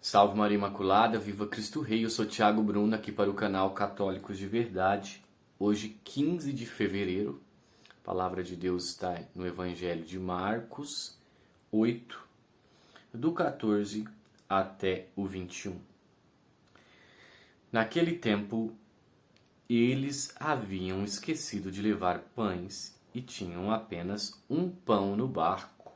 Salve Maria Imaculada, viva Cristo Rei, eu sou Thiago Bruno aqui para o canal Católicos de Verdade. Hoje, 15 de fevereiro, a palavra de Deus está no Evangelho de Marcos 8, do 14 até o 21. Naquele tempo, eles haviam esquecido de levar pães e tinham apenas um pão no barco.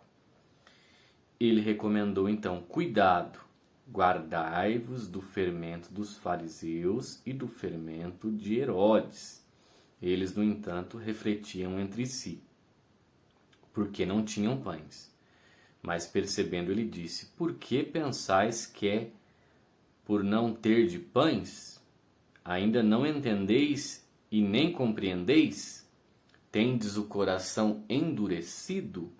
Ele recomendou então: cuidado, guardai-vos do fermento dos fariseus e do fermento de Herodes. Eles, no entanto, refletiam entre si, porque não tinham pães. Mas percebendo, ele disse: por que pensais que é por não ter de pães? Ainda não entendeis e nem compreendeis? Tendes o coração endurecido?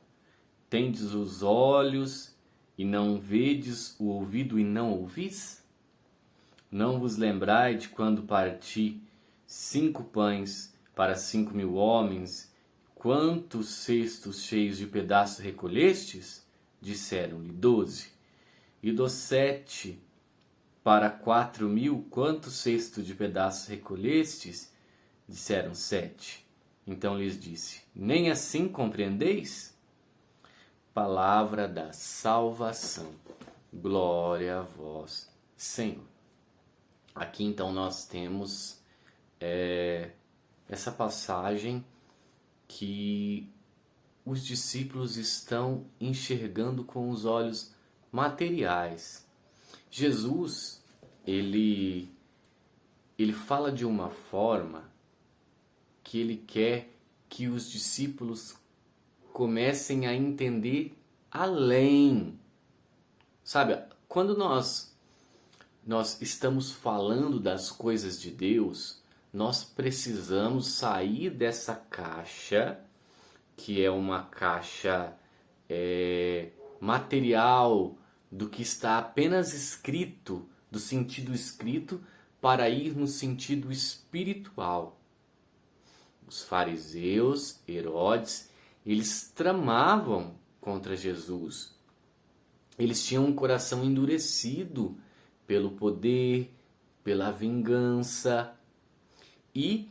Tendes os olhos e não vedes, o ouvido e não ouvis? Não vos lembrai de quando parti 5 pães para 5.000 homens? Quantos cestos cheios de pedaços recolhestes? Disseram-lhe 12. E dos 7 para 4.000, quantos cestos de pedaços recolhestes? Disseram 7. Então lhes disse: nem assim compreendeis? Palavra da salvação. Glória a vós, Senhor. Aqui então nós temos essa passagem que os discípulos estão enxergando com os olhos materiais. Jesus, ele fala de uma forma que ele quer que os discípulos comecem a entender além. Sabe, quando nós estamos falando das coisas de Deus, nós precisamos sair dessa caixa, que é uma caixa material, do que está apenas escrito, do sentido escrito, para ir no sentido espiritual. Os fariseus, Herodes, eles tramavam contra Jesus. Eles tinham um coração endurecido pelo poder, pela vingança. E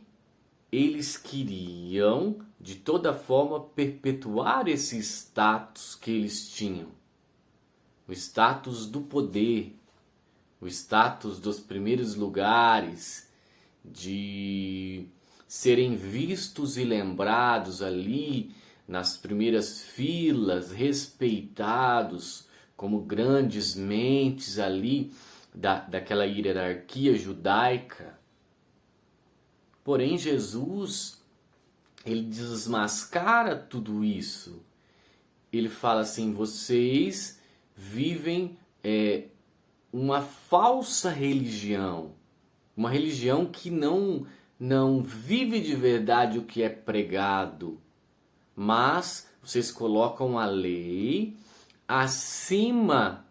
eles queriam, de toda forma, perpetuar esse status que eles tinham. O status do poder, o status dos primeiros lugares, de serem vistos e lembrados ali nas primeiras filas, respeitados como grandes mentes ali daquela hierarquia judaica. Porém, Jesus, ele desmascara tudo isso. Ele fala assim: vocês vivem uma falsa religião, uma religião que não vive de verdade o que é pregado, mas vocês colocam a lei acima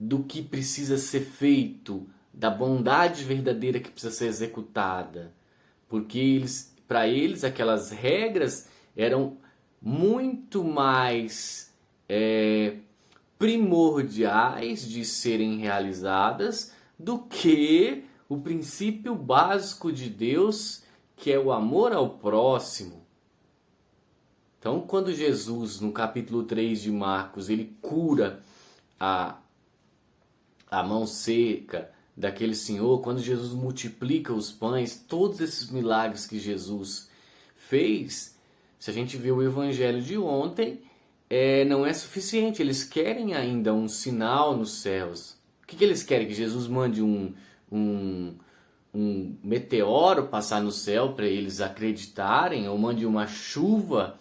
do que precisa ser feito, da bondade verdadeira que precisa ser executada, porque para eles aquelas regras eram muito mais primordiais de serem realizadas do que o princípio básico de Deus, que é o amor ao próximo. Então, quando Jesus, no capítulo 3 de Marcos, ele cura a mão seca daquele senhor, quando Jesus multiplica os pães, todos esses milagres que Jesus fez, se a gente vê o evangelho de ontem, não é suficiente. Eles querem ainda um sinal nos céus. O que eles querem? Que Jesus mande um meteoro passar no céu para eles acreditarem, ou mande uma chuva.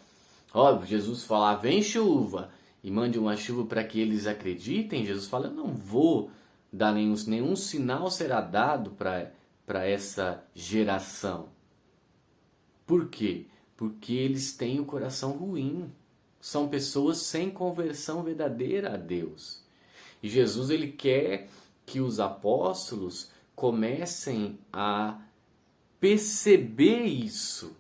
Óbvio, Jesus fala: vem chuva, e mande uma chuva para que eles acreditem. Jesus fala: eu não vou dar nenhum sinal será dado para essa geração. Por quê? Porque eles têm o coração ruim. São pessoas sem conversão verdadeira a Deus. E Jesus, ele quer que os apóstolos comecem a perceber isso.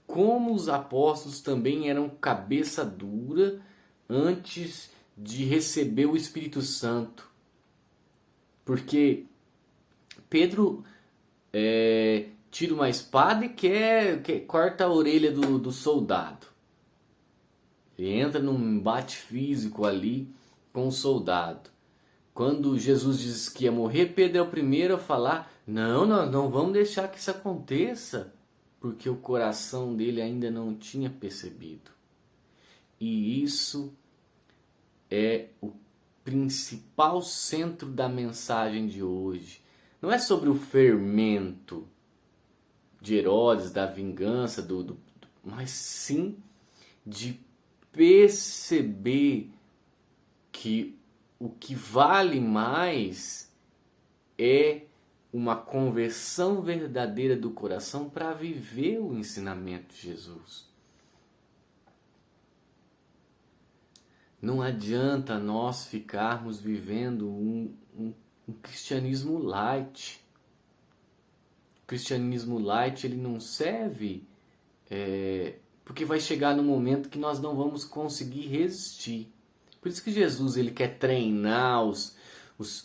Como os apóstolos também eram cabeça dura antes de receber o Espírito Santo. Porque Pedro tira uma espada e corta a orelha do soldado. Ele entra num embate físico ali com o soldado. Quando Jesus diz que ia morrer, Pedro é o primeiro a falar: não, nós não vamos deixar que isso aconteça, porque o coração dele ainda não tinha percebido. E isso é o principal centro da mensagem de hoje. Não é sobre o fermento de Herodes, da vingança, mas sim de perceber que o que vale mais é uma conversão verdadeira do coração para viver o ensinamento de Jesus. Não adianta nós ficarmos vivendo um cristianismo light. O cristianismo light ele não serve porque vai chegar no momento que nós não vamos conseguir resistir. Por isso que Jesus ele quer treinar os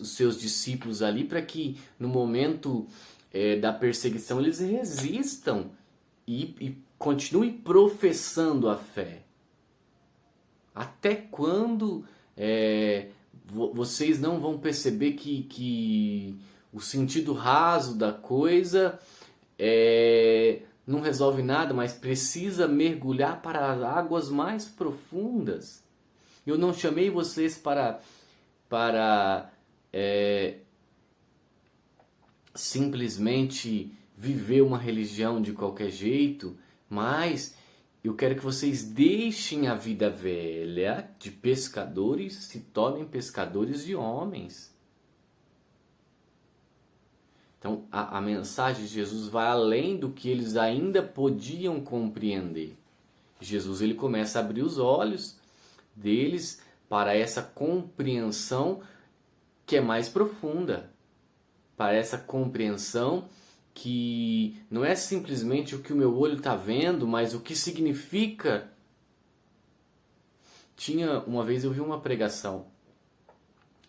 seus discípulos ali para que no momento da perseguição eles resistam e continuem professando a fé. Até quando vocês não vão perceber que o sentido raso da coisa não resolve nada, mas precisa mergulhar para as águas mais profundas? Eu não chamei vocês para simplesmente viver uma religião de qualquer jeito, mas eu quero que vocês deixem a vida velha de pescadores, se tornem pescadores de homens. Então a mensagem de Jesus vai além do que eles ainda podiam compreender. Jesus ele começa a abrir os olhos deles para essa compreensão que é mais profunda, para essa compreensão que não é simplesmente o que o meu olho está vendo, mas o que significa. Uma vez eu vi uma pregação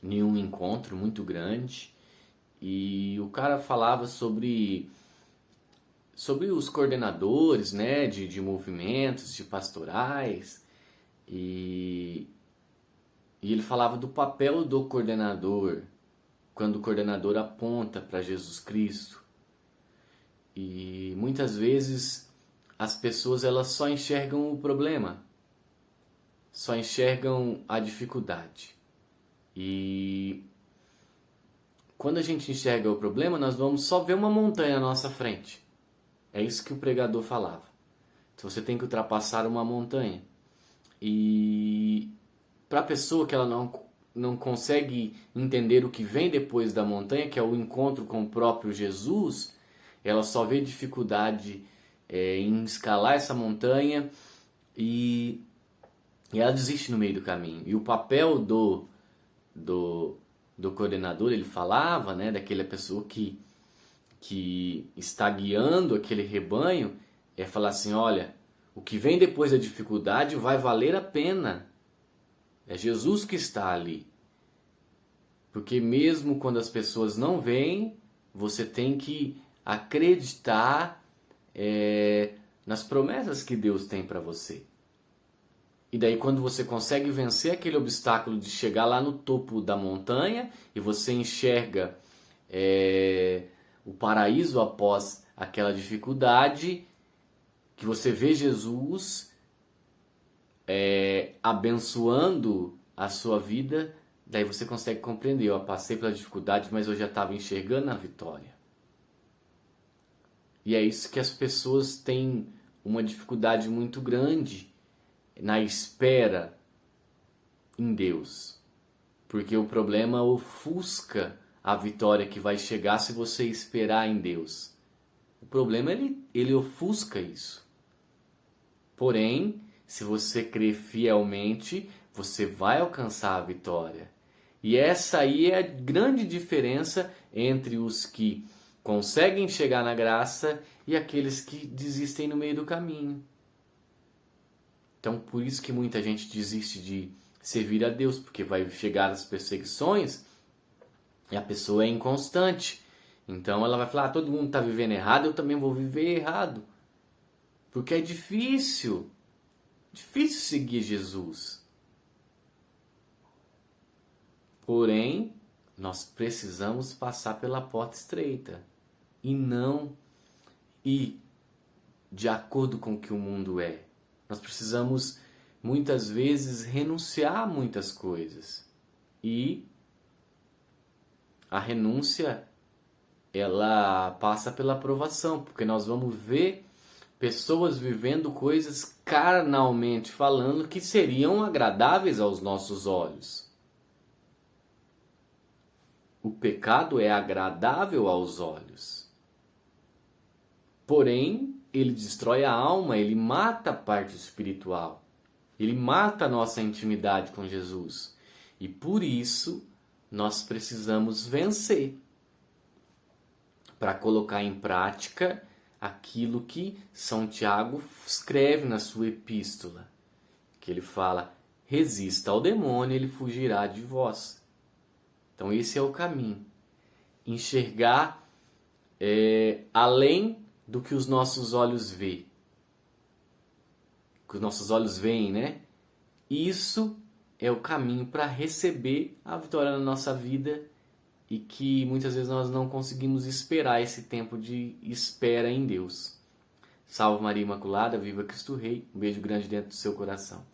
em um encontro muito grande e o cara falava sobre os coordenadores, né, de movimentos, de pastorais. E ele falava do papel do coordenador, quando o coordenador aponta para Jesus Cristo. E muitas vezes as pessoas elas só enxergam o problema, só enxergam a dificuldade. E quando a gente enxerga o problema, nós vamos só ver uma montanha à nossa frente. É isso que o pregador falava. Então você tem que ultrapassar uma montanha. E para a pessoa que ela não consegue entender o que vem depois da montanha, que é o encontro com o próprio Jesus, ela só vê dificuldade em escalar essa montanha e ela desiste no meio do caminho. E o papel do coordenador, ele falava, né, daquela pessoa que está guiando aquele rebanho, é falar assim: olha, o que vem depois da dificuldade vai valer a pena. É Jesus que está ali. Porque mesmo quando as pessoas não veem, você tem que acreditar nas promessas que Deus tem para você. E daí quando você consegue vencer aquele obstáculo de chegar lá no topo da montanha e você enxerga o paraíso após aquela dificuldade, que você vê Jesus abençoando a sua vida, daí você consegue compreender: eu passei pela dificuldade, mas eu já estava enxergando a vitória. E é isso que as pessoas têm uma dificuldade muito grande na espera em Deus. Porque o problema ofusca a vitória que vai chegar se você esperar em Deus. O problema ele ofusca isso. Porém, se você crer fielmente, você vai alcançar a vitória. E essa aí é a grande diferença entre os que conseguem chegar na graça e aqueles que desistem no meio do caminho. Então, por isso que muita gente desiste de servir a Deus, porque vai chegar as perseguições e a pessoa é inconstante. Então ela vai falar, todo mundo está vivendo errado, eu também vou viver errado. Porque é difícil seguir Jesus. Porém, nós precisamos passar pela porta estreita e não ir de acordo com o que o mundo é. Nós precisamos, muitas vezes, renunciar a muitas coisas. E a renúncia, ela passa pela aprovação, porque nós vamos ver pessoas vivendo coisas carnalmente falando que seriam agradáveis aos nossos olhos. O pecado é agradável aos olhos. Porém, ele destrói a alma, ele mata a parte espiritual. Ele mata a nossa intimidade com Jesus. E por isso, nós precisamos vencer para colocar em prática aquilo que São Tiago escreve na sua epístola. Que ele fala, resista ao demônio, ele fugirá de vós. Então esse é o caminho. Enxergar além do que os nossos olhos veem. Que os nossos olhos veem, né? Isso é o caminho para receber a vitória na nossa vida e que muitas vezes nós não conseguimos esperar esse tempo de espera em Deus. Salve Maria Imaculada, viva Cristo Rei. Um beijo grande dentro do seu coração.